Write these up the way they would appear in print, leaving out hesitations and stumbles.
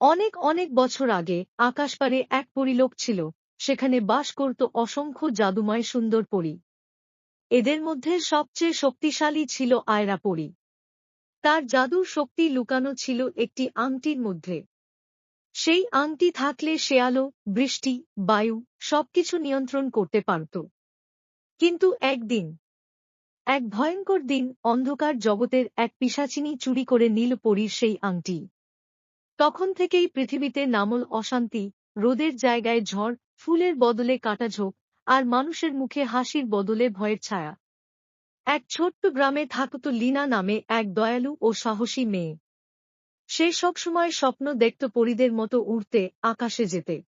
অনেক অনেক বছর আগে আকাশপারে এক পরীলোক ছিল, সেখানে বাস করত অসংখ্য জাদুময় সুন্দর পরী। এদের মধ্যে সবচেয়ে শক্তিশালী ছিল আয়রা পরী। তার জাদুর শক্তি লুকানো ছিল একটি আংটির মধ্যে। সেই আংটি থাকলে সে আলো, বৃষ্টি, বায়ু সবকিছু নিয়ন্ত্রণ করতে পারত। কিন্তু একদিন, এক ভয়ঙ্কর দিন, অন্ধকার জগতের এক পিশাচিনী চুরি করে নিল পরীর সেই আংটি। তখন থেকেই পৃথিবীতে নামল অশান্তি, রোদের জায়গায় ঝড়, ফুলের বদলে কাটাঝোঁক, আর মানুষের মুখে হাসির বদলে ভয়ের ছায়া। এক ছোট্ট গ্রামে থাকত লীনা নামে এক দয়ালু ও সাহসী মেয়ে। সে সবসময় স্বপ্ন দেখত পরীদের মতো উড়তে, আকাশে যেতে।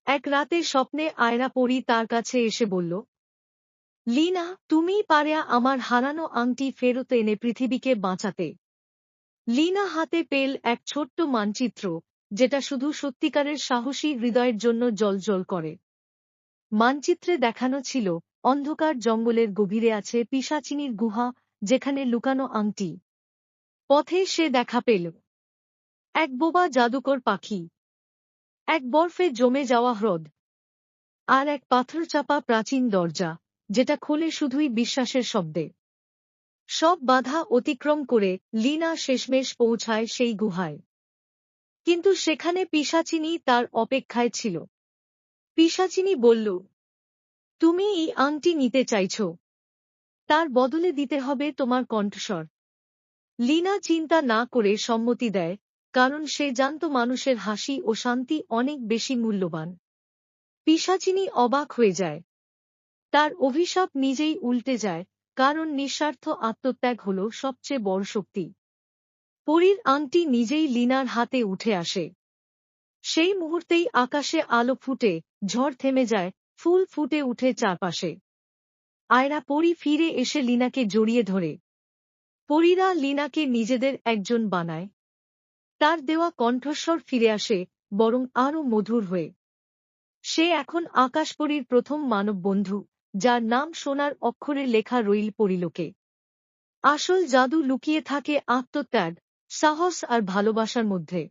এক রাতে স্বপ্নে আয়রা পরী তার কাছে এসে বলল, লীনা, তুমিই পারে আমার হারানো আংটি ফেরত এনে পৃথিবীকে বাঁচাতে। লীনা হাতে পেল এক ছোট্ট মানচিত্র, যেটা শুধু সত্যিকারের সাহসী হৃদয়ের জন্য জ্বলজ্বল করে। মানচিত্রে দেখানো ছিল, অন্ধকার জঙ্গলের গভীরে আছে পিশাচিনীর গুহা, যেখানে লুকানো আংটি। পথে সে দেখা পেল এক বোবা জাদুকর পাখি, এক বরফে জমে যাওয়া হ্রদ, আর এক পাথরচাপা প্রাচীন দরজা, যেটা খোলে শুধুই বিশ্বাসের শব্দে। সব বাধা অতিক্রম করে লীনা শেষমেশ পৌঁছায় সেই গুহায়। কিন্তু সেখানে পিশাচিনী তার অপেক্ষায় ছিল। পিশাচিনী বলল, তুমি এই আংটি নিতে চাইছ, তার বদলে দিতে হবে তোমার কণ্ঠস্বর। লীনা চিন্তা না করে সম্মতি দেয়, কারণ সে জানত মানুষের হাসি ও শান্তি অনেক বেশি মূল্যবান। পিশাচিনী অবাক হয়ে যায়। তার অভিশাপ নিজেই উল্টে যায়, কারণ নিঃস্বার্থ আত্মত্যাগ হল সবচেয়ে বড় শক্তি। পরীর আংটি নিজেই লীনার হাতে উঠে আসে। সেই মুহূর্তেই আকাশে আলো ফুটে, ঝড় থেমে যায়, ফুল ফুটে উঠে চারপাশে। আয়রা পরী ফিরে এসে লীনাকে জড়িয়ে ধরে। পরীরা লীনাকে নিজেদের একজন বানায়। তার দেওয়া কণ্ঠস্বর ফিরে আসে, বরং আরও মধুর হয়ে। সে এখন আকাশপরীর প্রথম মানব বন্ধু, যার নাম সোনার অক্ষরে লেখা রইল পরীলোকে। আসল জাদু লুকিয়ে থাকে আত্মত্যাগ, সাহস আর ভালোবাসার মধ্যে।